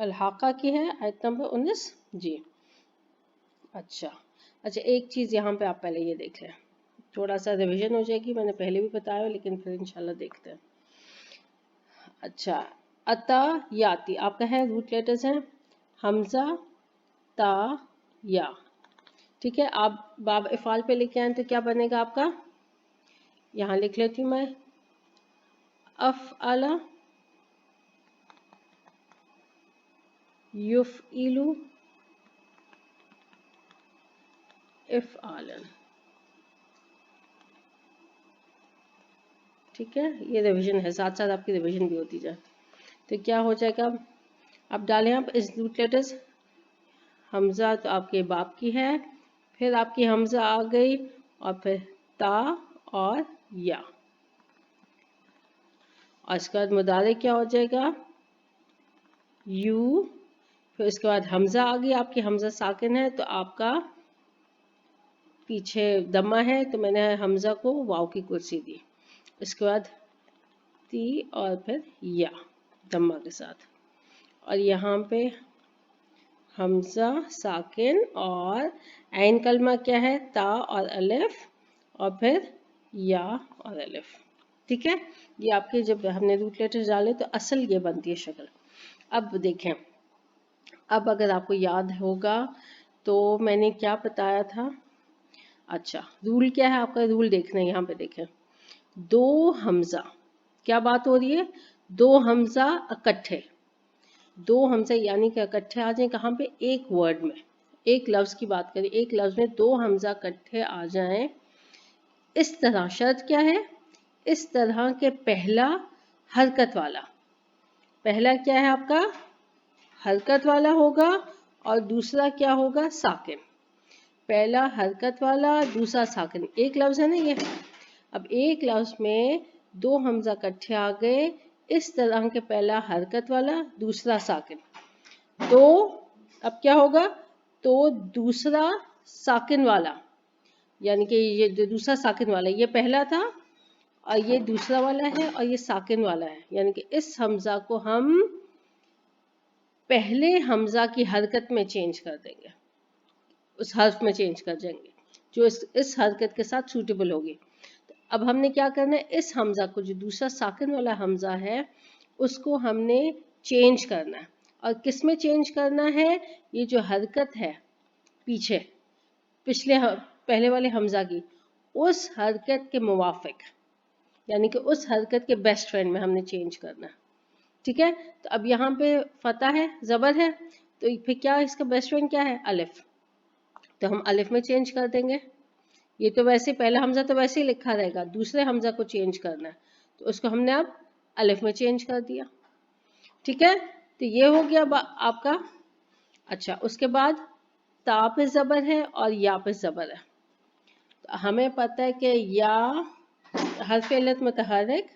الحاقہ کی ہے آیت نمبر 19 جی. اچھا ایک چیز یہاں پہ آپ پہلے یہ دیکھ لیں, تھوڑا سا ریویژن ہو جائے گی, میں نے پہلے بھی بتایا لیکن پھر انشاءاللہ دیکھتے ہیں. اچھا اتا یاتی آپ کا ہے, روٹ لیٹرز ہیں حمزہ تا یا, ٹھیک ہے. آپ باب افعال پہ لے کے آئیں تو کیا بنے گا آپ کا, یہاں لکھ لیتی ہوں میں, افعل یفعل افعالا, ٹھیک ہے. یہ ریویژن ہے, ساتھ ساتھ آپ کی ریویژن بھی ہوتی جائے. تو کیا ہو جائے گا, اب ڈالیں آپ اس روٹ لیٹرز, حمزہ تو آپ کے باپ کی ہے, پھر آپ کی حمزہ آ گئی اور پھر تا اور یا, اور اس کے بعد مضارع کیا ہو جائے گا یو, پھر اس کے بعد حمزہ آ گئی آپ کی, حمزہ ساکن ہے تو آپ کا پیچھے دمہ ہے تو میں نے حمزہ کو واو کی کرسی دی, اس کے بعد تی اور پھر یا دمہ کے ساتھ, اور یہاں پہ حمزہ ساکن اور عین کلمہ کیا ہے تا اور الف اور پھر یا اور الف, ٹھیک ہے. یہ آپ کے جب ہم نے روٹ لیٹر ڈالے تو اصل یہ بنتی ہے شکل. اب دیکھیں, اب اگر آپ کو یاد ہوگا تو میں نے کیا بتایا تھا, اچھا رول کیا ہے آپ کا, رول دیکھنا ہے یہاں پہ دیکھیں, دو حمزہ, کیا بات ہو رہی ہے, دو حمزہ اکٹھے, دو حمزہ یعنی کہ اکٹھے آ جائیں کہاں پہ, ایک ورڈ میں, ایک لفظ کی بات کریں, ایک لفظ میں دو حمزہ اکٹھے آ جائیں. اس طرح شرط کیا ہے, اس طرح کے پہلا حرکت والا, پہلا کیا ہے آپ کا حرکت والا ہوگا اور دوسرا کیا ہوگا ساکن, پہلا حرکت والا دوسرا ساکن, ایک لفظ ہے نا یہ. اب ایک لفظ میں دو حمزہ اکٹھے آ گئے, اس طرح کے پہلا حرکت والا دوسرا ساکن, تو اب کیا ہوگا, تو دوسرا ساکن والا, یعنی کہ یہ جو دوسرا ساکن والا یہ پہلا تھا اور یہ دوسرا والا ہے اور یہ ساکن والا ہے, یعنی کہ اس حمزہ کو ہم پہلے حمزہ کی حرکت میں چینج کر دیں گے, اس حرف میں چینج کر جائیں گے جو اس حرکت کے ساتھ سوٹیبل ہوگی. اب ہم نے کیا کرنا ہے, اس حمزہ کو جو دوسرا ساکن والا حمزہ ہے اس کو ہم نے چینج کرنا ہے, اور کس میں چینج کرنا ہے, یہ جو حرکت ہے پیچھے پچھلے پہلے والے حمزہ کی, اس حرکت کے موافق, یعنی کہ اس حرکت کے بیسٹ فرینڈ میں ہم نے چینج کرنا ہے, ٹھیک ہے. تو اب یہاں پہ فتح ہے, زبر ہے, تو پھر کیا اس کا بیسٹ فرینڈ کیا ہے, الف, تو ہم الف میں چینج کر دیں گے. یہ تو ویسے پہلا حمزہ تو ویسے ہی لکھا رہے گا, دوسرے حمزہ کو چینج کرنا ہے تو اس کو ہم نے اب الف میں چینج کر دیا, ٹھیک ہے. تو یہ ہو گیا آپ کا. اچھا اس کے بعد تا پہ زبر ہے اور یا پہ زبر ہے, تو ہمیں پتہ ہے کہ یا حرف علت متحرک,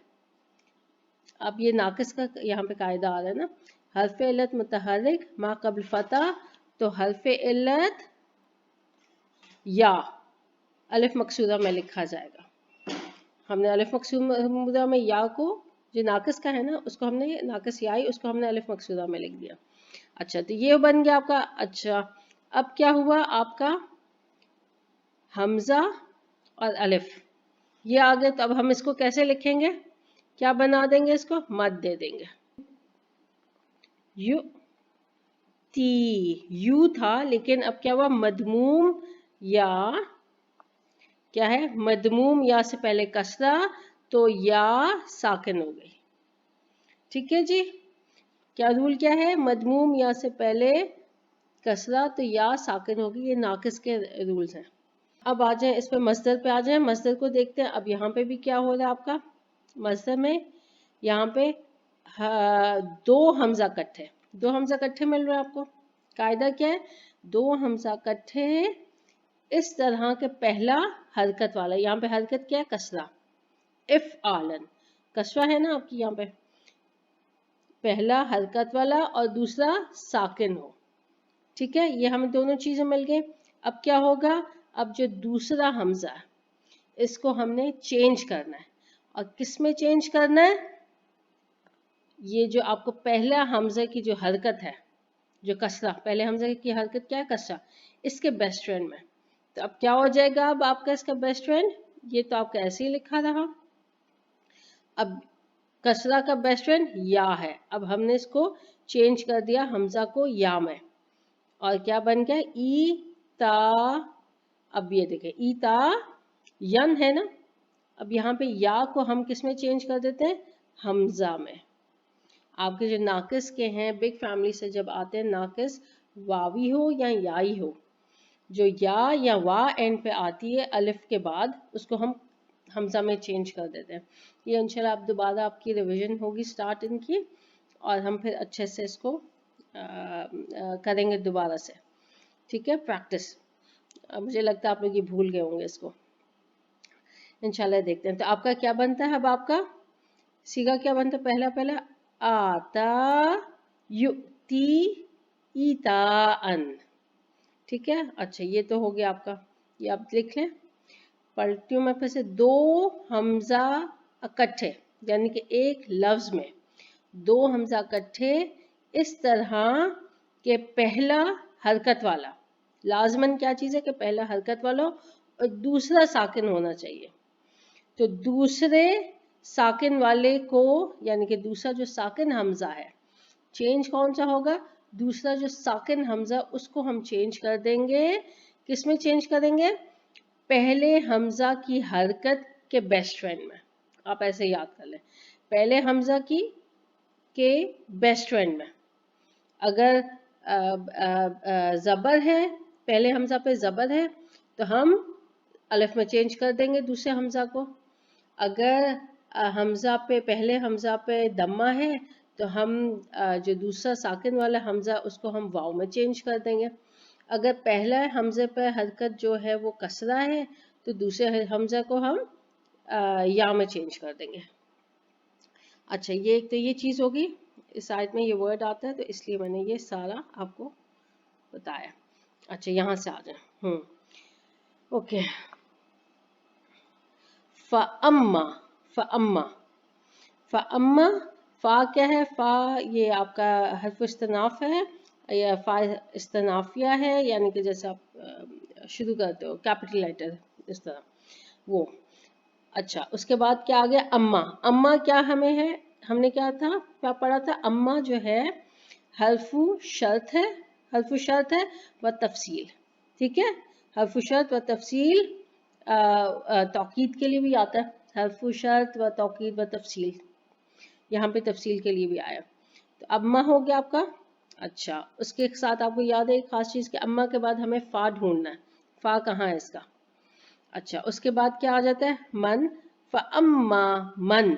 اب یہ ناقص کا یہاں پہ قاعدہ آ رہا ہے نا, حرف علت متحرک ما قبل فتح, تو حرف علت یا الف مقصورہ میں لکھا جائے گا. ہم نے الف مقصورہ میں یا کو جو ناقص کا ہے نا اس کو ہم نے ناقص یا اس کو ہم نے الف مقصورہ میں لکھ دیا. اچھا تو یہ بن گیا آپ کا. اچھا اب کیا ہوا آپ کا, حمزہ اور الف یہ آ گئے, تو اب ہم اس کو کیسے لکھیں گے, کیا بنا دیں گے, اس کو مد دے دیں گے. یو تی, یو تھا لیکن اب کیا ہوا, مدموم یا, کیا ہے مدموم یا سے پہلے کسرہ تو یا ساکن ہو گئی, ٹھیک ہے جی. کیا رول کیا ہے, مدموم یا سے پہلے کسرہ تو یا ساکن ہوگی, یہ ناقص کے رولز ہیں. اب آ جائیں اس پہ مصدر پہ آ جائیں, مصدر کو دیکھتے ہیں. اب یہاں پہ بھی کیا ہو رہا ہے آپ کا مصدر میں, یہاں پہ دو حمزہ کٹھے, دو حمزہ کٹھے مل رہے ہیں آپ کو. قاعدہ کیا ہے, دو حمزہ کٹھے اس طرح کے پہلا حرکت والا, یہاں پہ حرکت کیا ہے کسرہ, افعالن کسرہ ہے نا آپ کی, یہاں پہ پہلا حرکت والا اور دوسرا ساکن ہو, ٹھیک ہے. یہ ہمیں دونوں چیزیں مل گئی. اب کیا ہوگا, اب جو دوسرا حمزہ ہے اس کو ہم نے چینج کرنا ہے, اور کس میں چینج کرنا ہے, یہ جو آپ کو پہلا حمزہ کی جو حرکت ہے जो कसरा, पहले हमजा की हरकत क्या है, कसरा, इसके बेस्ट फ्रेंड में। तो अब क्या हो जाएगा अब आपका इसका बेस्ट फ्रेंड, ये तो आपका ऐसे ही लिखा रहा। अब कसरा का बेस्ट फ्रेंड या है, अब हमने इसको चेंज कर दिया हमजा को या में, और क्या बन गया ई ता। अब ये देखें ई ता यन है ना, अब यहाँ पे या को हम किस में चेंज कर देते हैं, हमजा में। आपके जो नाकिस के हैं बिग फैमिली से जब आते हैं नाकिस, वावी हो या याई हो, जो या वा एंड पे आती है अलिफ के बाद, उसको हम हमजा में चेंज कर देते हैं। ये इंशाल्लाह आप दोबारा आपकी रिवीजन होगी स्टार्ट इनकी, और हम फिर अच्छे से इसको करेंगे दोबारा से, ठीक है, प्रैक्टिस। मुझे लगता है आप लोग ये भूल गए होंगे इसको, इंशाल्लाह देखते हैं। तो आपका क्या बनता है, अब आपका सीगा क्या बनता है, पहला आता युक्ति ईताअन, ठीक है। अच्छा ये तो हो गया आपका, ये आप लिख लें। पढ़ती हूँ मैं फिर से, दो हमजा इकट्ठे, यानी कि एक लफ्ज में दो हमजा इकट्ठे इस तरह के पहला हरकत वाला, लाजमन क्या चीज़ है कि पहला हरकत वाला और दूसरा साकिन होना चाहिए। तो दूसरे साकिन वाले को, यानी कि दूसरा जो साकिन हमजा है, चेंज कौन सा होगा, दूसरा जो साकिन हमजा उसको हम चेंज कर देंगे, किस में चेंज करेंगे, पहले हमजा की हरकत के बेस्ट फ्रेंड में। आप ऐसे याद कर लें, पहले हमजा की के बेस्ट फ्रेंड में। अगर ज़बर है, पहले हमजा पे ज़बर है तो हम अलिफ में चेंज कर देंगे दूसरे हमजा को। अगर हमजा पे, पहले हमजा पे दम्मा है तो हम जो दूसरा साकिन वाला हमजा उसको हम वाव में चेंज कर देंगे। अगर पहला हमजे पे हरकत जो है वो कसरा है तो दूसरे हमजा को हम या में चेंज कर देंगे। अच्छा ये एक तो ये चीज़ होगी, इस आयत में ये वर्ड आता है तो इसलिए मैंने ये सारा आपको बताया। अच्छा यहाँ से आ जाए, ओके। फ़अम्मा, फ़अम्मा, फ़अम्मा, फ़ा क्या है, फ़ा ये आपका हर्फ इस्तनाफ है या फ़ा इस्तनाफिया है, यानी कि जैसे आप शुरू करते हो कैपिटल लेटर इस तरह वो। अच्छा उसके बाद क्या आ गया, अम्मा। अम्मा क्या हमें है, हमने क्या था, क्या पढ़ा था, अम्मा जो है हर्फु शर्त है, हर्फु शर्त है व तफसील, ठीक है। हर्फु शर्त व तफसील तौकीद के लिए भी आता है, हर्फु शर्त व तौकीद व तफसील, यहाँ पे तफसील के लिए भी आया। तो अम्मा हो गया आपका। अच्छा उसके साथ आपको याद है एक खास चीज़ कि अम्मा के बाद हमें फ़ा ढूंढना है, फ़ा कहाँ है इसका। अच्छा उसके बाद क्या आ जाता है, मन, फ़अम्मा मन,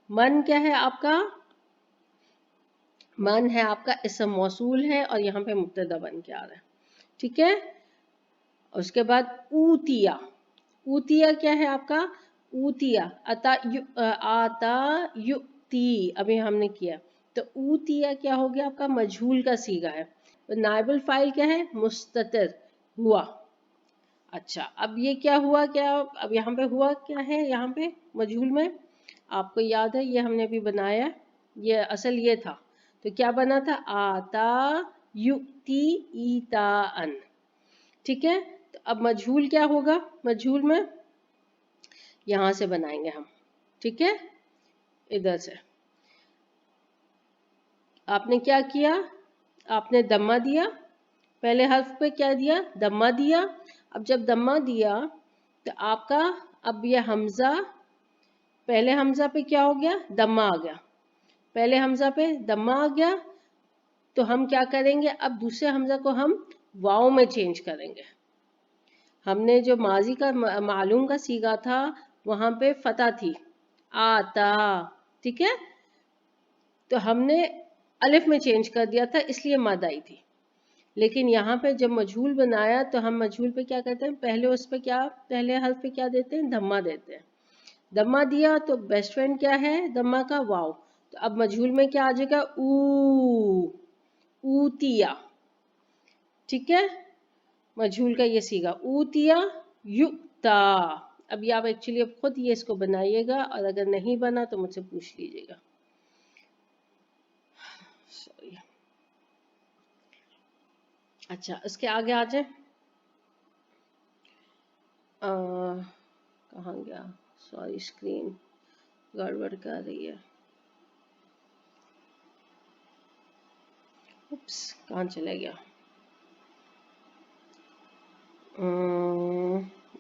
मन क्या है आपका, मन है आपका इसम मौसूल है और यहाँ पे मुब्तदा बन के आ रहा है, ठीक है। उसके बाद ऊतिया, ऊतिया क्या है आपका, ऊतिया आता युक्ति, अभी हमने किया। तो ऊतिया क्या हो गया आपका, मजहूल का सीगा है। तो नाइबुल फाइल क्या है, मुस्ततिर हुआ। अच्छा अब ये क्या हुआ, क्या अब यहाँ पे हुआ क्या है, यहाँ पे मजहूल में आपको याद है ये हमने अभी बनाया, ये असल ये था। तो क्या बना था, आता युक्ति ईताअन, ठीक है। तो अब मजहूल क्या होगा, मजहूल में यहाँ से बनाएंगे हम, ठीक है। इधर से आपने क्या किया, आपने दम्मा दिया, पहले हर्फ पे क्या दिया, दम्मा दिया। अब जब दम्मा दिया तो आपका अब ये हमजा, पहले हमजा पे क्या हो गया, दम्मा आ गया, पहले हमजा पे दम्मा आ गया। तो हम क्या करेंगे, अब दूसरे हमजा को हम वाव में चेंज करेंगे। हमने जो माजी का मालूम का सीगा था वहां पे फतह थी, आता, ठीक है। तो हमने अलिफ में चेंज कर दिया था इसलिए मद आई थी। लेकिन यहाँ पे जब मजहूल बनाया तो हम मजहूल पे क्या करते हैं, पहले उस पे क्या, पहले हर्फ पे क्या देते हैं, धम्मा देते हैं। दम्मा दिया तो बेस्ट फ्रेंड क्या है दम्मा का, वाव। तो अब मजहूल में क्या आ जाएगा, ऊतिया, ठीक है। मजहूल का ये सीगा ऊतिया युक्ता। अभी आप एक्चुअली अब खुद ये इसको बनाइएगा और अगर नहीं बना तो मुझसे पूछ लीजिएगा, सॉरी। अच्छा, इसके आगे आ जाए। कहाँ गया, सॉरी स्क्रीन गड़बड़ कर रही है। उप्स, कहाँ चला गया।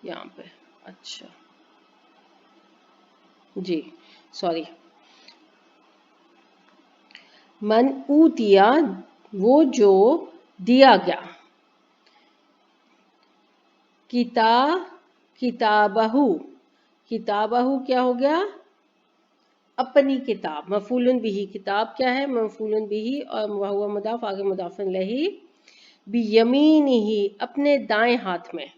यहाँ पे, अच्छा जी, सॉरी। मन ऊतिया, वो जो दिया गया। किताबहू, किताबहू क्या हो गया, अपनी किताब। मफूलन बिही, किताब क्या है, मफूलन बिही, और वहुवा मुदाफ, आगे मुदाफिन लही। बियमीनिही, अपने दाएं हाथ में,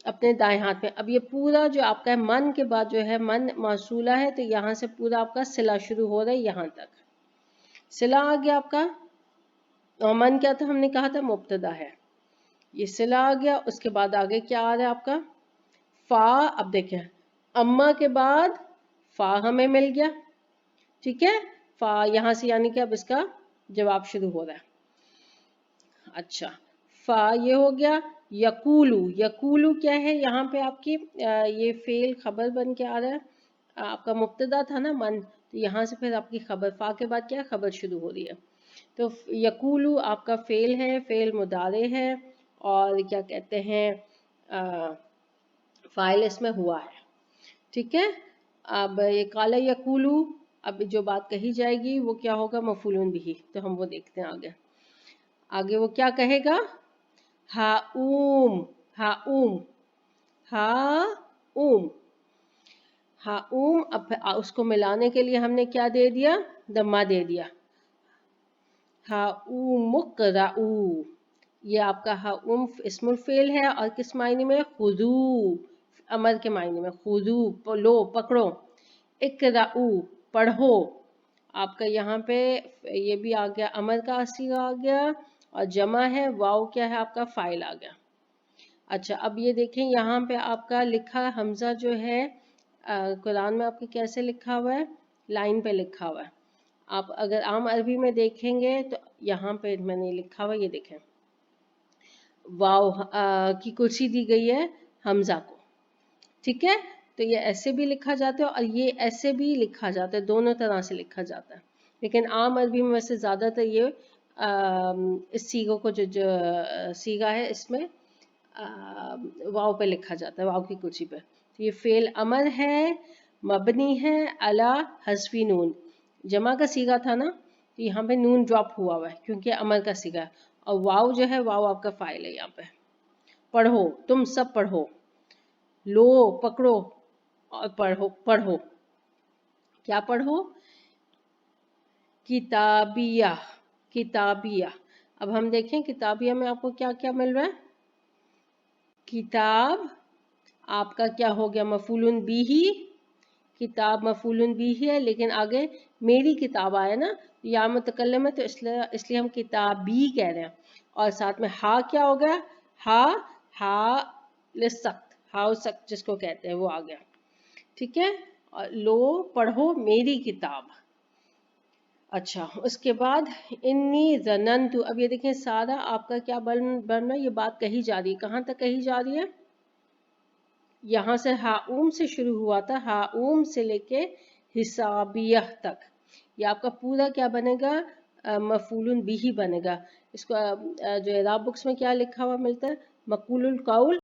अपने दाएं हाथ में। अब ये पूरा जो आपका है, मन के बाद जो है, मन मौसूला है, तो यहाँ से पूरा आपका सिला शुरू हो रहा है, यहाँ तक सिला आ गया आपका। और मन क्या था, हमने कहा था मुब्तदा है, ये सिला आ गया। उसके बाद आगे क्या आ रहा है आपका, फा। अब देखें, अम्मा के बाद फा हमें मिल गया, ठीक है। फा यहाँ से यानी कि अब इसका जवाब शुरू हो रहा है। अच्छा, फा ये हो गया। यकूलू, यकूलू क्या है, यहाँ पे आपकी ये फेल खबर बन के आ रहा है। आपका मुब्तदा था ना मन, तो यहाँ से फिर आपकी खबर, फा के बाद क्या खबर शुरू हो रही है। तो यकूलू आपका फेल है, फेल मुदारे है, और क्या कहते हैं, फाइल इसमें हुआ है, ठीक है। अब ये काला यकूलू, अब जो बात कही जाएगी वो क्या होगा, मफूलुन बिही। तो हम वो देखते हैं आगे। आगे वो क्या कहेगा, हाऊम, हाऊम, हाऊम, हाऊम। अब उसको मिलाने के लिए हमने क्या दे दिया, दम्मा दे दिया। हाऊमुकराऊ, ये आपका हाउम इस्मुल फेल है, और किस मायने में, खुदू, अमर के मायने में, खुदू लो, पकड़ो। इकराऊ, पढ़ो। आपका यहाँ पे ये भी आ गया, अमर का सीगा आ गया, और जमा है, वाव क्या है आपका, फाइल आ गया। अच्छा, अब ये देखें, यहाँ पे आपका लिखा हमजा जो है, कुरान में आपके कैसे लिखा हुआ है, लाइन पे लिखा हुआ है। आप अगर आम अरबी में देखेंगे तो यहाँ पे मैंने लिखा हुआ, ये देखें, वाव की कुर्सी दी गई है हमजा को, ठीक है। तो ये ऐसे भी लिखा जाता है, और ये ऐसे भी लिखा जाता है, दोनों तरह से लिखा जाता है। लेकिन आम अरबी में वैसे ज़्यादातर ये इस सीगों को जो सीगा है, इसमें वाव पे लिखा जाता है, वाव की कुर्सी पे। तो ये फेल अमर है, मबनी है अला हस्फी नून। जमा का सीगा था ना, तो यहाँ पे नून ड्रॉप हुआ हुआ है, क्योंकि अमर का सीगा है। और वाव जो है, वाव आपका फाइल है यहाँ पे। पढ़ो, तुम सब पढ़ो, लो पकड़ो, और पढ़ो, पढ़ो क्या पढ़ो, किताबिया, किताबिया। अब हम देखें किताबिया में आपको क्या क्या मिल रहा है। किताब आपका क्या हो गया, मफूलुन बिही, किताब मफूलुन बिही है, लेकिन आगे मेरी किताब आया ना, या मुतकल्लिम है, तो इसलिए हम किताबी कह रहे हैं। और साथ में हा क्या हो गया, हा, हा लिसक्त, हा सख्त जिसको कहते हैं, वो आ गया, ठीक है। और लो पढ़ो मेरी किताब। अच्छा, उसके बाद इन्नी ज़ननतु। अब ये देखें, सारा आपका क्या बन रहा है, ये बात कही जा रही है, कहाँ तक कही जा रही है, यहाँ से हाउम से शुरू हुआ था, हाउम से लेके हिसाबियह तक, ये आपका पूरा क्या बनेगा, मफूलुन बिही बनेगा। इसको जो एराब बुक्स में क्या लिखा हुआ मिलता है, मकूलुल कौल